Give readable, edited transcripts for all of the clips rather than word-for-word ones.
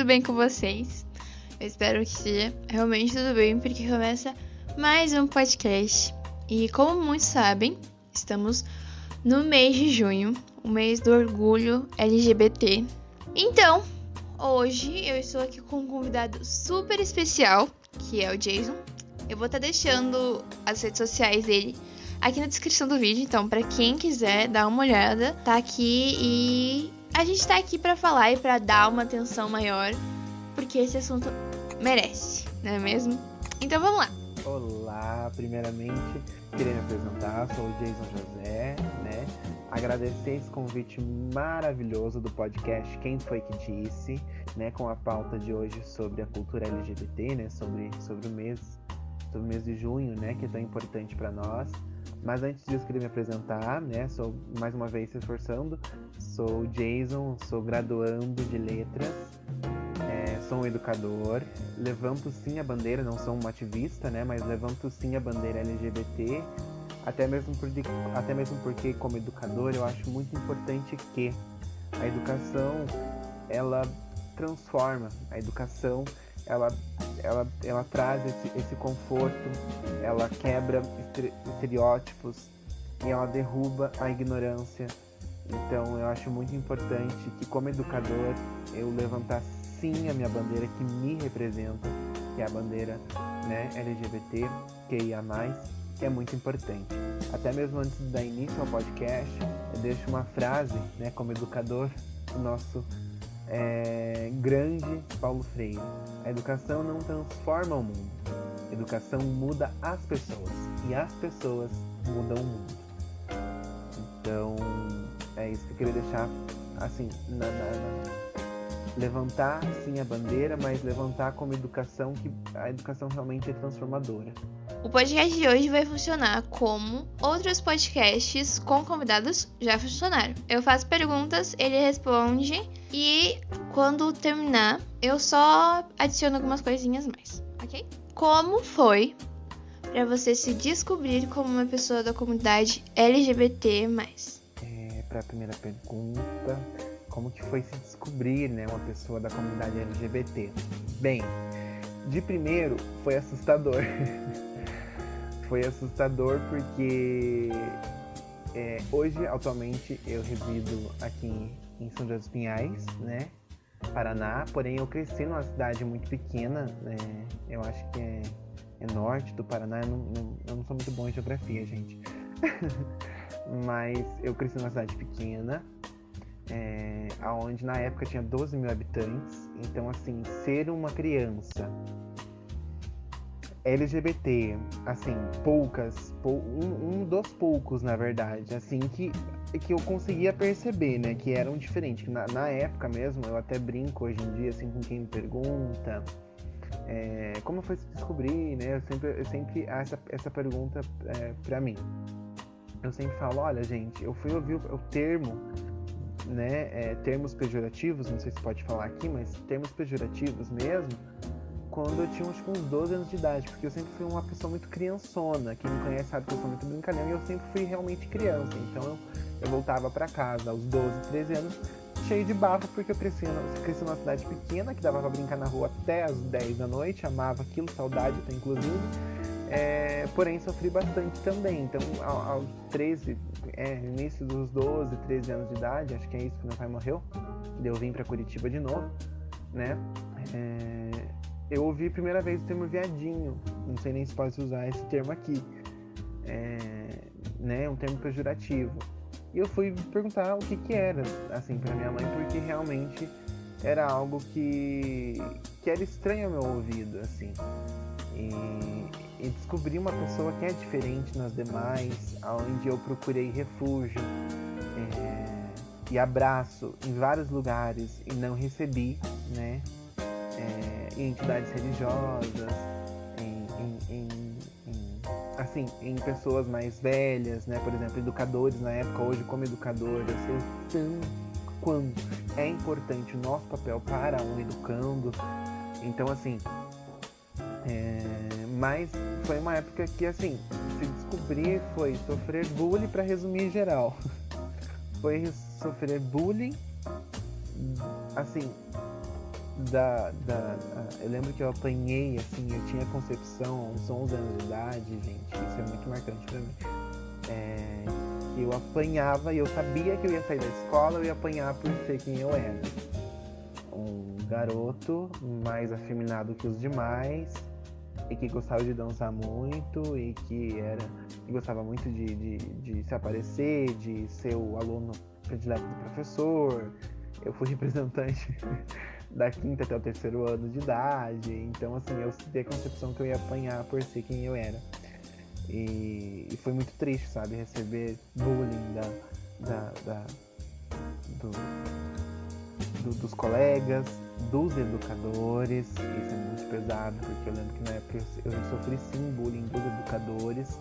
bem com vocês? Eu espero que esteja realmente tudo bem, porque começa mais um podcast. E como muitos sabem, estamos no mês de junho, o mês do orgulho LGBT. Então, hoje eu estou aqui com um convidado super especial, que é o Jason. Eu vou estar deixando as redes sociais dele aqui na descrição do vídeo, então para quem quiser dar uma olhada, tá aqui e a gente tá aqui para falar e para dar uma atenção maior, porque esse assunto merece, não é mesmo? Então vamos lá. Olá, primeiramente queria me apresentar, sou o Jason José, né? Agradecer esse convite maravilhoso do podcast Quem Foi Que Disse, né? Com a pauta de hoje sobre a cultura LGBT, né? Sobre o mês de junho, né? Que é tão importante para nós. Mas antes disso, queria me apresentar, né? Sou, mais uma vez, se esforçando. Sou o Jason, sou graduando de letras, sou um educador. Levanto sim a bandeira, não sou um ativista, né? Mas levanto sim a bandeira LGBT. Até mesmo porque, como educador, eu acho muito importante que a educação, ela transforma. A educação, ela traz esse conforto, ela quebra estereótipos e ela derruba a ignorância. Então eu acho muito importante que, como educador, eu levantar sim a minha bandeira que me representa, que é a bandeira, né, LGBT, QIA+, que é muito importante. Até mesmo antes de dar início ao podcast, eu deixo uma frase, né, como educador, do nosso grande Paulo Freire: a educação não transforma o mundo, a educação muda as pessoas, e as pessoas mudam o mundo. Então é isso que eu queria deixar, assim, levantar sim a bandeira, mas levantar como educação, que a educação realmente é transformadora. O podcast de hoje vai funcionar como outros podcasts com convidados já funcionaram. Eu faço perguntas, ele responde e quando terminar eu só adiciono algumas coisinhas mais, ok? Como foi para você se descobrir como uma pessoa da comunidade LGBT+? Para a primeira pergunta, como que foi se descobrir, né, uma pessoa da comunidade LGBT? Bem, de primeiro foi assustador. Foi assustador porque hoje, atualmente, eu resido aqui em São José dos Pinhais, né, Paraná, porém eu cresci numa cidade muito pequena, né, eu acho que é norte do Paraná, eu não sou muito bom em geografia, gente. Mas eu cresci numa cidade pequena, onde na época tinha 12 mil habitantes, então assim, ser uma criança LGBT, assim, um dos poucos, na verdade, assim, que eu conseguia perceber, né, que eram diferentes. Que na época mesmo, eu até brinco hoje em dia, assim, com quem me pergunta como foi se descobrir, né, eu sempre essa pergunta pra mim. Eu sempre falo, olha, gente, eu fui ouvir o termo, né, termos pejorativos, não sei se pode falar aqui, mas termos pejorativos mesmo, quando eu tinha, acho que uns 12 anos de idade, porque eu sempre fui uma pessoa muito criançona. Quem me conhece sabe que eu sou muito brincalhão e eu sempre fui realmente criança. Então eu voltava pra casa aos 12, 13 anos, cheio de bafo, porque eu cresci numa cidade pequena, que dava pra brincar na rua até as 10 da noite, amava aquilo, saudade até inclusive. Porém sofri bastante também. Então aos 13, início dos 12, 13 anos de idade, acho que é isso que meu pai morreu, daí eu vim pra Curitiba de novo, né, eu ouvi a primeira vez o termo viadinho, não sei nem se pode usar esse termo aqui, né, um termo pejorativo. E eu fui perguntar o que era, assim, pra minha mãe, porque realmente era algo que era estranho ao meu ouvido, assim. E descobri uma pessoa que é diferente nas demais, onde eu procurei refúgio e abraço em vários lugares e não recebi, né? Em entidades religiosas, assim, em pessoas mais velhas, né? Por exemplo, educadores na época. Hoje, como educador, eu sei o tanto quanto é importante o nosso papel para um educando. Então, assim, mas foi uma época que, assim, se descobrir foi sofrer bullying, para resumir em geral. Foi sofrer bullying, assim, eu lembro que eu apanhei, assim, eu tinha concepção aos 11 anos de idade, gente, isso é muito marcante pra mim. Eu apanhava e eu sabia que eu ia sair da escola, eu ia apanhar por ser quem eu era. Um garoto mais afeminado que os demais, e que gostava de dançar muito, e que gostava muito de se aparecer, de ser o aluno predileto do professor. Eu fui representante da 5ª até o 3º ano de idade, então assim, eu tive a concepção que eu ia apanhar por ser quem eu era. E foi muito triste, sabe, receber bullying dos colegas, dos educadores. Isso é muito pesado, porque eu lembro que na época eu sofri sim bullying dos educadores,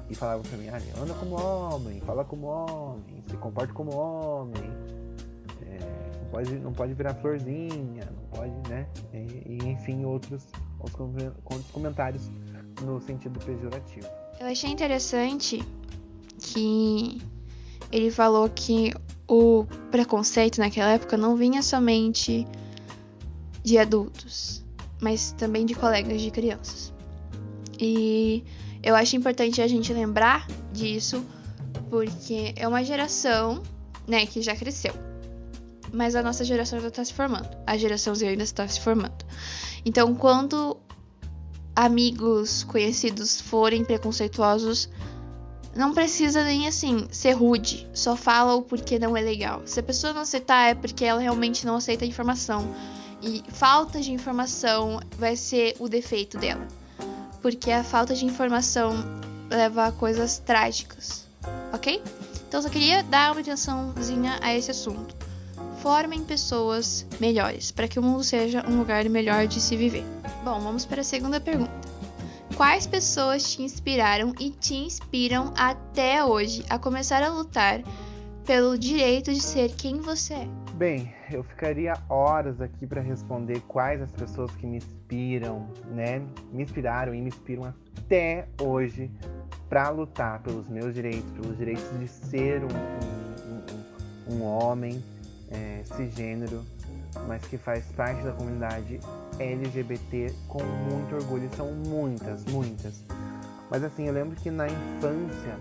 e falavam pra mim, anda como homem, fala como homem, se comporta como homem, não pode virar florzinha, não pode, né? E enfim, outros comentários no sentido pejorativo. Eu achei interessante que ele falou que o preconceito naquela época não vinha somente de adultos, mas também de colegas de crianças. E eu acho importante a gente lembrar disso, porque é uma geração, né, que já cresceu. Mas a nossa geração ainda está se formando. A geração Z ainda está se formando. Então, quando amigos conhecidos forem preconceituosos, não precisa nem assim ser rude. Só fala o porquê não é legal. Se a pessoa não aceitar, é porque ela realmente não aceita a informação. E falta de informação vai ser o defeito dela. Porque a falta de informação leva a coisas trágicas. Ok? Então, eu só queria dar uma atençãozinha a esse assunto. Formem pessoas melhores, para que o mundo seja um lugar melhor de se viver. Bom, vamos para a segunda pergunta. Quais pessoas te inspiraram e te inspiram até hoje a começar a lutar pelo direito de ser quem você é? Bem, eu ficaria horas aqui para responder quais as pessoas que me inspiram, né? Me inspiraram e me inspiram até hoje para lutar pelos meus direitos, pelos direitos de ser um homem cisgênero, mas que faz parte da comunidade LGBT com muito orgulho. São muitas. Mas assim, eu lembro que na infância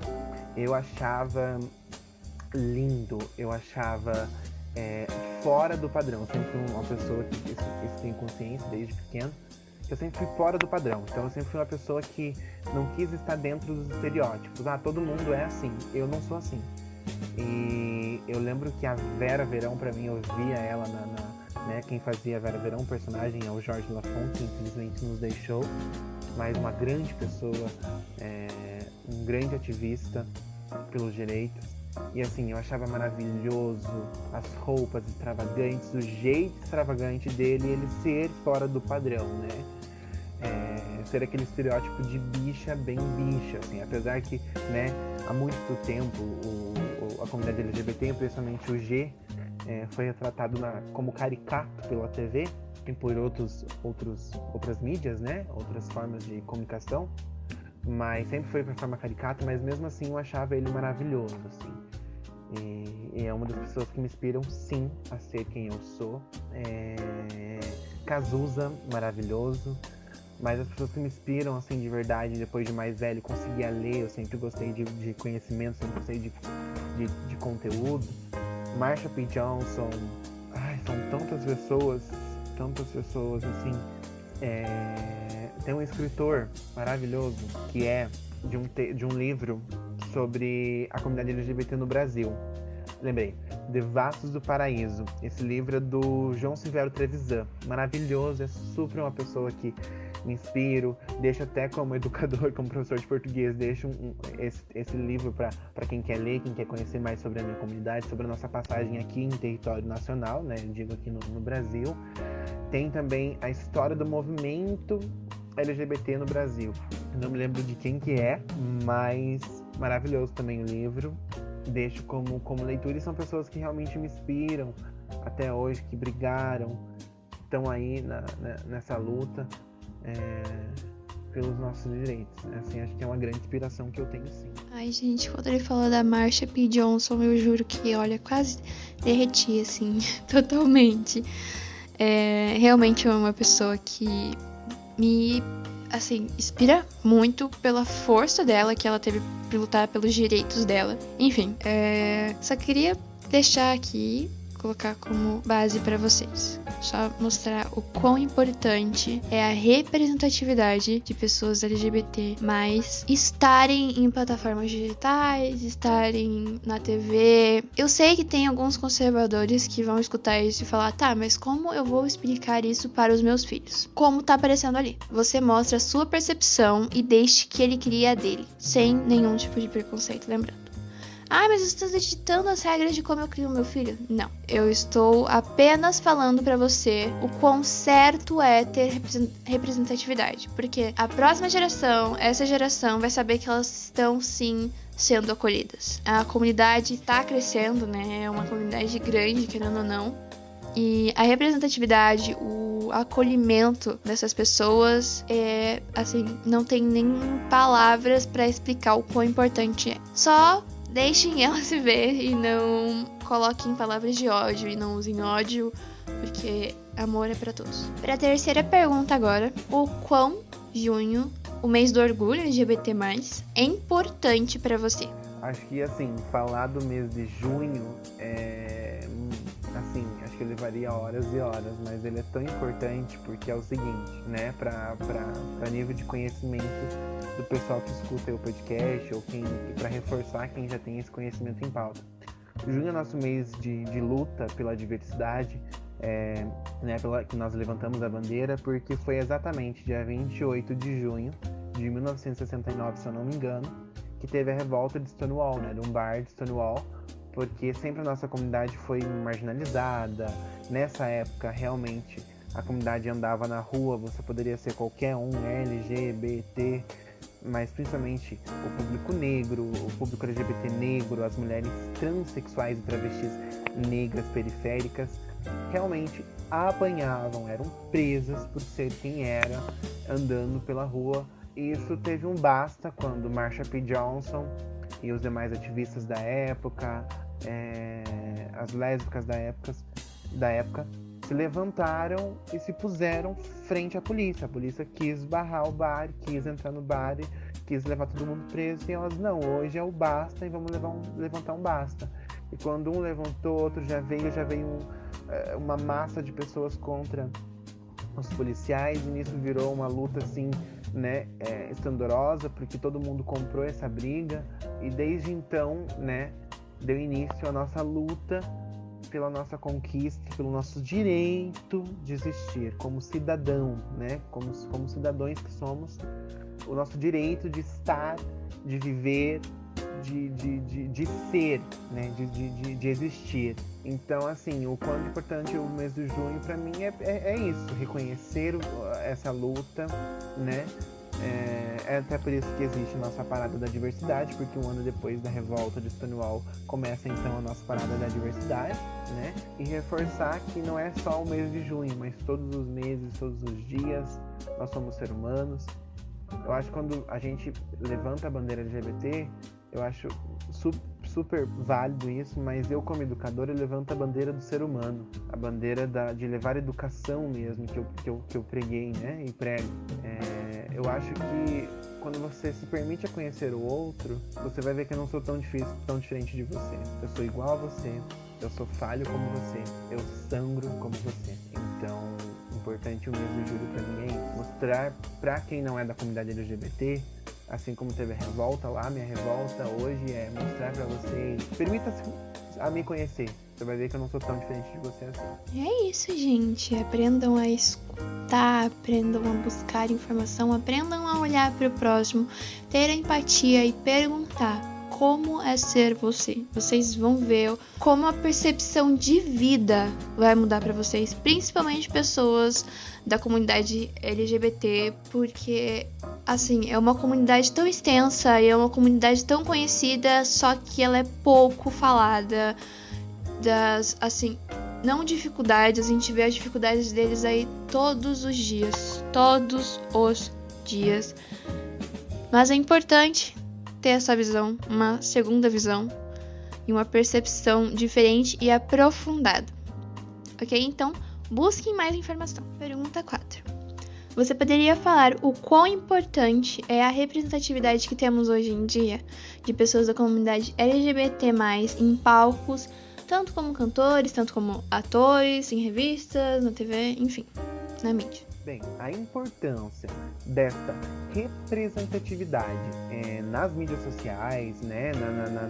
eu achava lindo, eu achava fora do padrão. Eu sempre fui uma pessoa que isso tem consciência desde pequeno. Eu sempre fui fora do padrão. Então eu sempre fui uma pessoa que não quis estar dentro dos estereótipos. Todo mundo é assim. Eu não sou assim. E eu lembro que a Vera Verão, pra mim, eu via ela né, quem fazia a Vera Verão, o personagem é o Jorge Lafont, que infelizmente nos deixou, mas uma grande pessoa, um grande ativista pelos direitos. E assim, eu achava maravilhoso as roupas extravagantes, o jeito extravagante dele, ele ser fora do padrão, né? Ser aquele estereótipo de bicha, bem bicha, assim, apesar que, né, há muito tempo a comunidade LGBT, principalmente o G, foi retratado como caricato pela TV e por outras mídias, né, outras formas de comunicação, mas sempre foi para forma caricata, mas mesmo assim eu achava ele maravilhoso, assim, e é uma das pessoas que me inspiram, sim, a ser quem eu sou. Cazuza, maravilhoso. Mas as pessoas que me inspiram, assim, de verdade, depois de mais velho, conseguir ler, eu sempre gostei de conhecimento, sempre gostei de conteúdo. Marsha P. Johnson, são tantas pessoas, assim. Tem um escritor maravilhoso que é de um livro sobre a comunidade LGBT no Brasil. Lembrei, Devassos do Paraíso. Esse livro é do João Silvério Trevisan. Maravilhoso, é super uma pessoa que me inspiro, deixo até como educador, como professor de português, deixo esse livro para quem quer ler, quem quer conhecer mais sobre a minha comunidade, sobre a nossa passagem aqui em território nacional, né? Eu digo aqui no Brasil. Tem também a história do movimento LGBT no Brasil. Não me lembro de quem que é, mas maravilhoso também o livro. Deixo como leitura, e são pessoas que realmente me inspiram até hoje, que brigaram, estão aí nessa luta pelos nossos direitos. Assim, acho que é uma grande inspiração que eu tenho, sim. Ai, gente, quando ele falou da Marsha P. Johnson, eu juro que, olha, quase derreti, assim, totalmente. É realmente uma pessoa que me, assim, inspira muito pela força dela que ela teve pra lutar pelos direitos dela. Enfim, só queria deixar aqui, colocar como base para vocês. Só mostrar o quão importante é a representatividade de pessoas LGBT, mas estarem em plataformas digitais, estarem na TV. Eu sei que tem alguns conservadores que vão escutar isso e falar, tá, mas como eu vou explicar isso para os meus filhos? Como tá aparecendo ali? Você mostra a sua percepção e deixe que ele crie a dele, sem nenhum tipo de preconceito, lembrando. Ah, mas você está ditando as regras de como eu crio meu filho? Não. Eu estou apenas falando pra você o quão certo é ter representatividade. Porque a próxima geração, essa geração, vai saber que elas estão, sim, sendo acolhidas. A comunidade está crescendo, né? É uma comunidade grande, querendo ou não. E a representatividade, o acolhimento dessas pessoas assim, não tem nem palavras pra explicar o quão importante é. Só deixem ela se ver e não coloquem palavras de ódio e não usem ódio, porque amor é pra todos. Pra terceira pergunta agora, o quão junho, o mês do orgulho LGBT+, é importante pra você? Acho que, assim, falar do mês de junho assim, acho que eu levaria horas e horas, mas ele é tão importante porque é o seguinte, né, pra nível de conhecimento do pessoal que escuta o podcast ou para reforçar quem já tem esse conhecimento em pauta. Junho é nosso mês de luta pela diversidade, né, que nós levantamos a bandeira, porque foi exatamente dia 28 de junho de 1969, se eu não me engano, que teve a revolta de Stonewall, né, de um bar de Stonewall, porque sempre a nossa comunidade foi marginalizada. Nessa época, realmente, a comunidade andava na rua, você poderia ser qualquer um, LGBT, mas principalmente o público negro, o público LGBT negro, as mulheres transexuais e travestis negras periféricas, realmente apanhavam, eram presas por ser quem era, andando pela rua. E isso teve um basta quando Marsha P. Johnson e os demais ativistas da época, as lésbicas da época, se levantaram e se puseram frente à polícia. A polícia quis barrar o bar, quis entrar no bar, quis levar todo mundo preso, e elas, não, hoje é o basta e vamos levantar um basta. E quando um levantou, outro já veio uma massa de pessoas contra os policiais, e nisso virou uma luta assim, né, estandorosa, porque todo mundo comprou essa briga, e desde então, né, deu início a nossa luta pela nossa conquista, pelo nosso direito de existir como cidadão, né, como cidadãos que somos, o nosso direito de estar, de viver, de ser, né, de existir. Então, assim, o quanto importante o mês de junho para mim é isso, reconhecer essa luta, né? É até por isso que existe a nossa parada da diversidade, porque um ano depois da revolta de Stonewall começa então a nossa parada da diversidade, né? E reforçar que não é só o mês de junho, mas todos os meses, todos os dias, nós somos seres humanos. Eu acho que quando a gente levanta a bandeira LGBT, eu acho super válido isso, mas eu como educador eu levanto a bandeira do ser humano, a bandeira de levar educação mesmo, que eu preguei, né, e prego. Eu acho que quando você se permite a conhecer o outro, você vai ver que eu não sou tão diferente de você. Eu sou igual a você, eu sou falho como você, eu sangro como você. Então, importante o mês de julho pra mim é isso. Mostrar pra quem não é da comunidade LGBT, assim como teve a revolta lá, minha revolta hoje é mostrar pra vocês, permita-se a me conhecer. Você vai ver que eu não sou tão diferente de você assim. É isso, gente. Aprendam a escutar, aprendam a buscar informação, aprendam a olhar para o próximo, ter empatia e perguntar como é ser você. Vocês vão ver como a percepção de vida vai mudar para vocês, principalmente pessoas da comunidade LGBT, porque, assim, é uma comunidade tão extensa e é uma comunidade tão conhecida, só que ela é pouco falada. Assim, não dificuldades, a gente vê as dificuldades deles aí todos os dias, mas é importante ter essa visão, uma segunda visão e uma percepção diferente e aprofundada, ok? Então, Busquem mais informação. Pergunta 4. Você poderia falar o quão importante é a representatividade que temos hoje em dia de pessoas da comunidade LGBT+, em palcos, tanto como cantores, tanto como atores, em revistas, na TV, enfim, na mídia? Bem, a importância desta representatividade nas mídias sociais, né,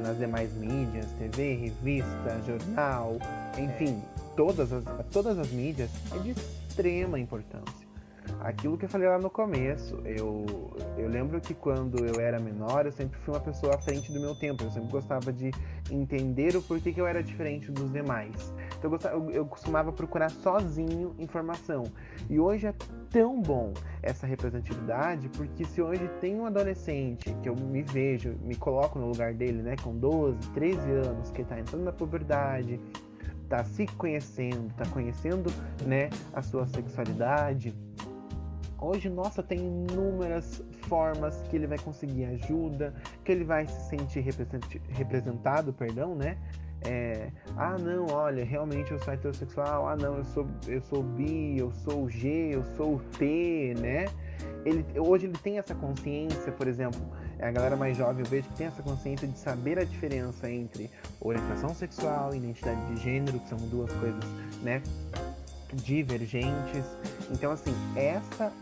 nas demais mídias, TV, revista, jornal, enfim, todas as mídias é de extrema importância. Aquilo que eu falei lá no começo, eu lembro que quando eu era menor, eu sempre fui uma pessoa à frente do meu tempo. Eu sempre gostava de entender o porquê que eu era diferente dos demais. Então eu costumava procurar sozinho informação. E hoje é tão bom essa representatividade, porque se hoje tem um adolescente que eu me vejo, me coloco no lugar dele, né, com 12, 13 anos, que está entrando na puberdade, está se conhecendo, está conhecendo, né, a sua sexualidade. Hoje, nossa, tem inúmeras formas que ele vai conseguir ajuda, que ele vai se sentir representado, né? Não, olha, realmente eu sou heterossexual, não, eu sou bi, eu sou G, eu sou T, né? Hoje ele tem essa consciência, por exemplo, a galera mais jovem eu vejo que tem essa consciência de saber a diferença entre orientação sexual e identidade de gênero, que são duas coisas, né, divergentes. Então, assim, essa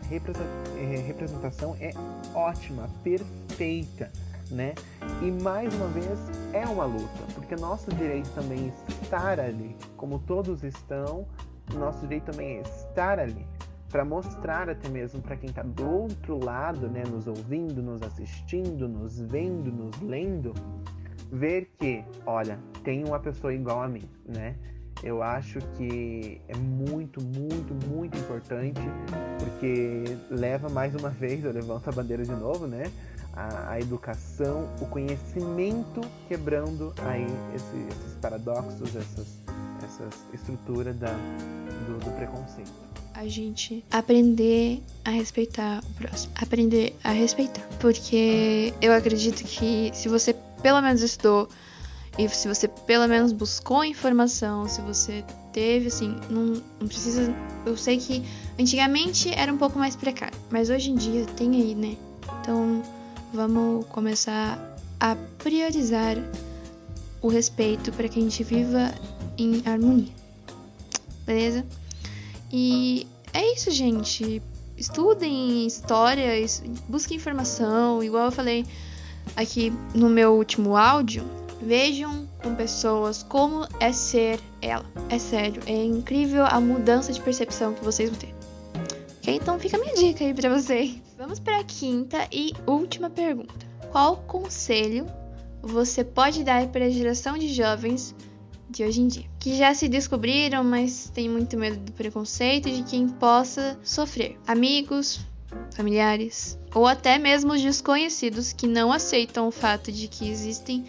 representação é ótima, perfeita, né? E mais uma vez é uma luta, porque nosso direito também é estar ali, como todos estão, nosso direito também é estar ali, para mostrar até mesmo para quem está do outro lado, né, nos ouvindo, nos assistindo, nos vendo, nos lendo, ver que, olha, tem uma pessoa igual a mim, né? Eu acho que é muito, muito, muito importante, porque leva mais uma vez, eu levanto a bandeira de novo, né? A educação, o conhecimento quebrando aí esses paradoxos, essas estruturas do preconceito. A gente aprender a respeitar o próximo. Aprender a respeitar. Porque eu acredito que se você pelo menos estudou, e se você pelo menos buscou informação, se você teve, assim, não precisa... Eu sei que antigamente era um pouco mais precário, mas hoje em dia tem aí, né? Então vamos começar a priorizar o respeito para que a gente viva em harmonia. Beleza? E é isso, gente. Estudem história, busquem informação, igual eu falei aqui no meu último áudio. Vejam com pessoas como é ser ela. É sério, é incrível a mudança de percepção que vocês vão ter. Ok? Então fica a minha dica aí pra vocês. Vamos para a quinta e última pergunta. Qual conselho você pode dar para a geração de jovens de hoje em dia, que já se descobriram, mas tem muito medo do preconceito de quem possa sofrer? Amigos, familiares ou até mesmo os desconhecidos que não aceitam o fato de que existem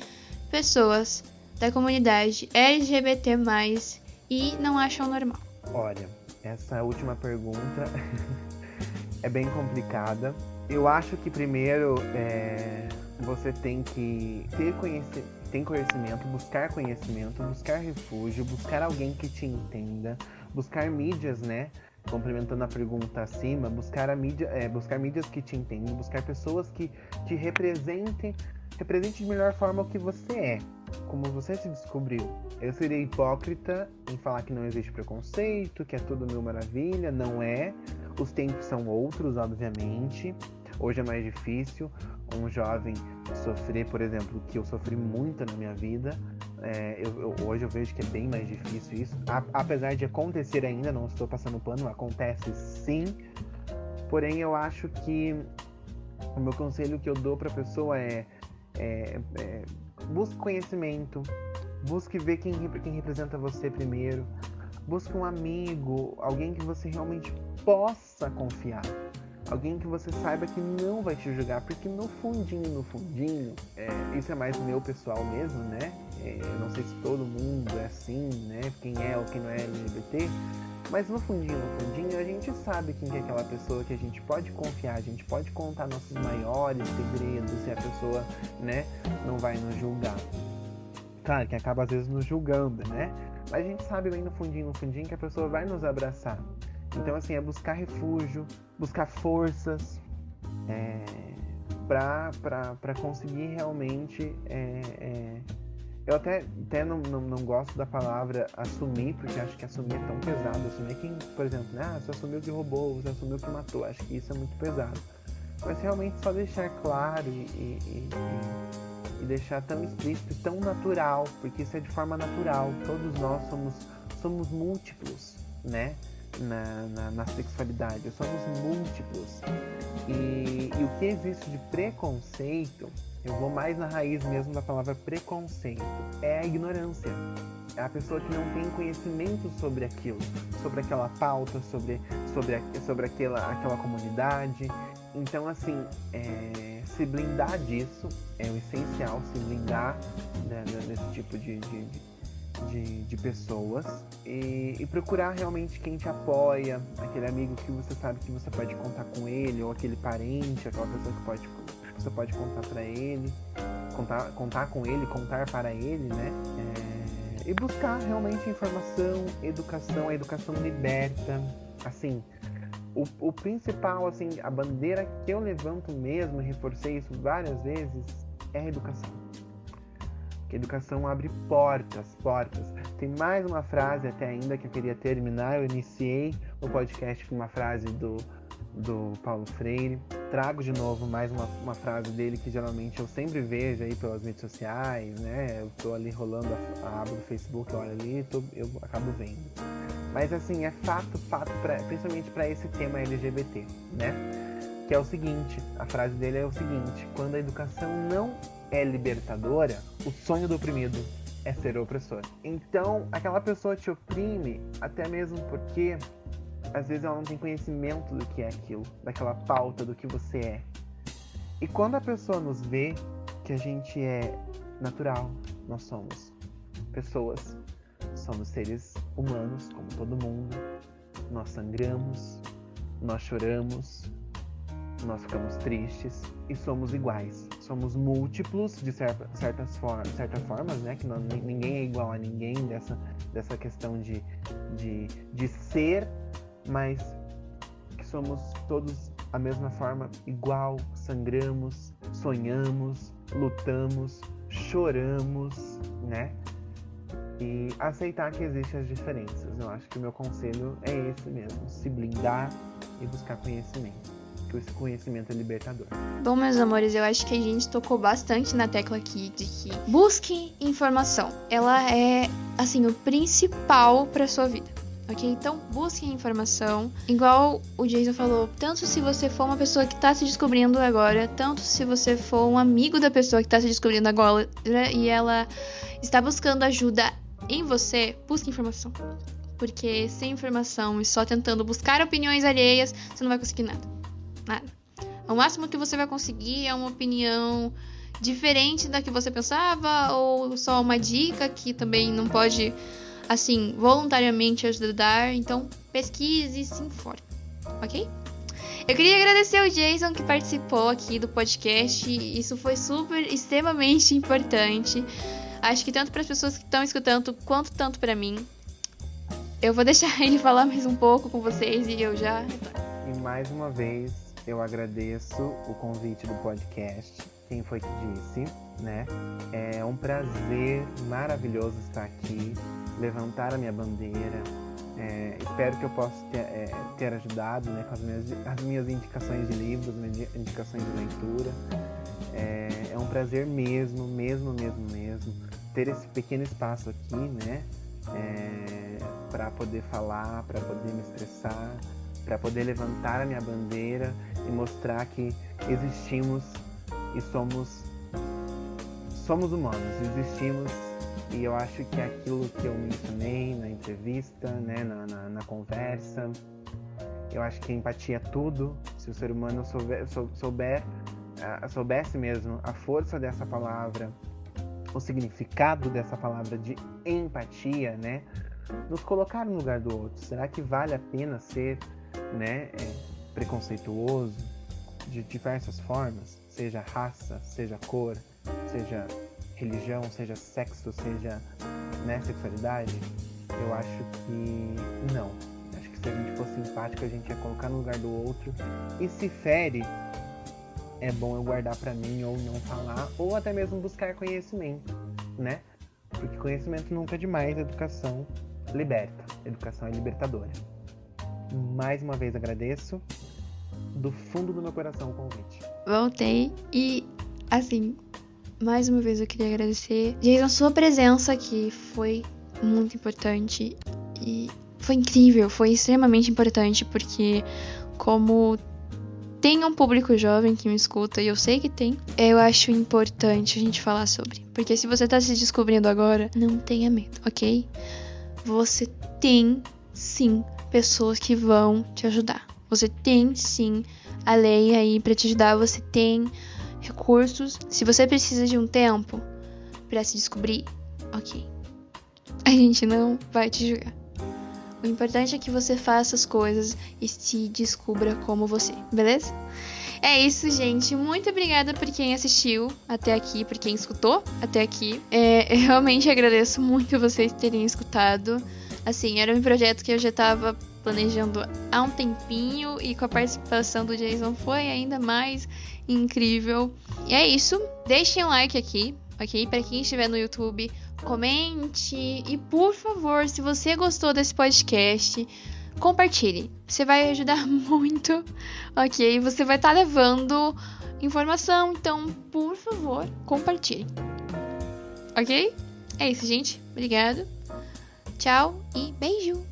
pessoas da comunidade LGBT+, e não acham normal. Olha, essa última pergunta é bem complicada. Eu acho que primeiro você tem que ter conhecimento, buscar refúgio, buscar alguém que te entenda, buscar mídias, né? Complementando a pergunta acima, buscar mídias que te entendam, buscar pessoas que te represente de melhor forma o que você é, como você se descobriu. Eu seria hipócrita em falar que não existe preconceito, que é tudo mil maravilha, não é. Os tempos são outros, obviamente. Hoje é mais difícil um jovem sofrer, por exemplo, que eu sofri muito na minha vida. Hoje eu vejo que é bem mais difícil isso. Apesar de acontecer ainda, não estou passando pano, acontece sim. Porém, eu acho que o meu conselho que eu dou para a pessoa busque conhecimento, busque ver quem representa você primeiro, busque um amigo, alguém que você realmente possa confiar, alguém que você saiba que não vai te julgar, porque no fundinho, isso é mais meu pessoal mesmo, né? Eu não sei se todo mundo é assim, né? Quem é ou quem não é LGBT, mas no fundinho, a gente sabe quem é aquela pessoa que a gente pode confiar, a gente pode contar nossos maiores segredos e a pessoa, né, não vai nos julgar. Claro que acaba às vezes nos julgando, né? Mas a gente sabe bem no fundinho, que a pessoa vai nos abraçar. Então, assim, é buscar refúgio, buscar forças, para conseguir realmente... Eu até não gosto da palavra assumir, porque acho que assumir é tão pesado. Assumir quem, por exemplo, você assumiu que roubou, você assumiu que matou. Acho que isso é muito pesado. Mas realmente só deixar claro e deixar tão explícito e tão natural, porque isso é de forma natural. Todos nós somos múltiplos, né? Na sexualidade, somos múltiplos. E o que existe de preconceito, eu vou mais na raiz mesmo da palavra preconceito, é a ignorância. É a pessoa que não tem conhecimento sobre aquilo, sobre aquela pauta, sobre aquela comunidade. Então, assim, se blindar disso é o essencial, se blindar desse tipo de pessoas e procurar realmente quem te apoia, aquele amigo que você sabe que você pode contar com ele, ou aquele parente, aquela pessoa que você pode contar para ele, contar com ele, contar para ele, né? E buscar realmente informação, educação. A educação liberta, assim. O principal, assim, a bandeira que eu levanto mesmo, e reforcei isso várias vezes, é a educação. Porque a educação abre portas. Tem mais uma frase até ainda que eu queria terminar. Eu iniciei o podcast com uma frase do Paulo Freire. Trago de novo mais uma frase dele que geralmente eu sempre vejo aí pelas redes sociais, né? Eu tô ali rolando a aba do Facebook, eu olho ali e eu acabo vendo. Mas assim, é fato, principalmente para esse tema LGBT, né? Que é o seguinte, a frase dele é o seguinte: quando a educação não é libertadora, o sonho do oprimido é ser opressor. Então, aquela pessoa te oprime, até mesmo porque às vezes ela não tem conhecimento do que é aquilo, daquela pauta, do que você é. E quando a pessoa nos vê que a gente é natural, nós somos pessoas, somos seres humanos, como todo mundo, nós sangramos, nós choramos, nós ficamos tristes e somos iguais. Somos múltiplos de certas formas, né? Que ninguém é igual a ninguém dessa questão de ser, mas que somos todos a mesma forma, igual, sangramos, sonhamos, lutamos, choramos, né? E aceitar que existem as diferenças. Eu acho que o meu conselho é esse mesmo, se blindar e buscar conhecimento. Que esse conhecimento é libertador. Bom, meus amores, eu acho que a gente tocou bastante na tecla aqui de que busque informação. Ela é, assim, o principal para sua vida. Ok? Então, busque informação. Igual o Jason falou, tanto se você for uma pessoa que tá se descobrindo agora, tanto se você for um amigo da pessoa que tá se descobrindo agora e ela está buscando ajuda em você, busque informação. Porque sem informação e só tentando buscar opiniões alheias, você não vai conseguir nada. O máximo que você vai conseguir é uma opinião diferente da que você pensava, ou só uma dica que também não pode, assim, voluntariamente ajudar. Então, pesquise e se informe, ok? Eu queria agradecer ao Jason que participou aqui do podcast. Isso foi extremamente importante. Acho que tanto para as pessoas que estão escutando, quanto tanto para mim. Eu vou deixar ele falar mais um pouco com vocês e eu já retorno. E mais uma vez, eu agradeço o convite do podcast. Quem foi que disse, né? É um prazer maravilhoso estar aqui, levantar a minha bandeira. Espero que eu possa ter ajudado, né, com as minhas indicações de livros, minhas indicações de leitura. É um prazer mesmo, ter esse pequeno espaço aqui, né? Para poder falar, para poder me expressar, para poder levantar a minha bandeira e mostrar que existimos e somos humanos, existimos. E eu acho que aquilo que eu mencionei na entrevista, né, na conversa, eu acho que a empatia é tudo. Se o ser humano soubesse mesmo a força dessa palavra, o significado dessa palavra de empatia, né, nos colocar no lugar do outro. Será que vale a pena ser, né, preconceituoso de diversas formas? Seja raça, seja cor, seja religião, seja sexo, seja, né, sexualidade. Eu acho que não. Acho que se a gente fosse empático, a gente ia colocar no lugar do outro. E se fere, é bom eu guardar pra mim ou não falar, ou até mesmo buscar conhecimento, né? Porque conhecimento nunca é demais, educação liberta, educação é libertadora. Mais uma vez agradeço do fundo do meu coração o convite. Voltei e, assim, mais uma vez eu queria agradecer, Jason, a sua presença aqui foi muito importante e foi incrível, foi extremamente importante, porque como tem um público jovem que me escuta, e eu sei que tem, eu acho importante a gente falar sobre. Porque se você tá se descobrindo agora, não tenha medo, ok? Você tem, sim, pessoas que vão te ajudar. Você tem, sim, a lei aí pra te ajudar. Você tem recursos. Se você precisa de um tempo pra se descobrir, ok. A gente não vai te julgar. O importante é que você faça as coisas e se descubra como você, beleza? É isso, gente. Muito obrigada por quem assistiu até aqui, por quem escutou até aqui. Eu realmente agradeço muito vocês terem escutado. Assim, era um projeto que eu já tava planejando há um tempinho e com a participação do Jason foi ainda mais incrível. E é isso. Deixem um like aqui, ok? Pra quem estiver no YouTube, comente e, por favor, se você gostou desse podcast, compartilhe. Você vai ajudar muito, ok? Você vai estar levando informação, então, por favor, compartilhe. Ok? É isso, gente. Obrigado. Tchau e beijo!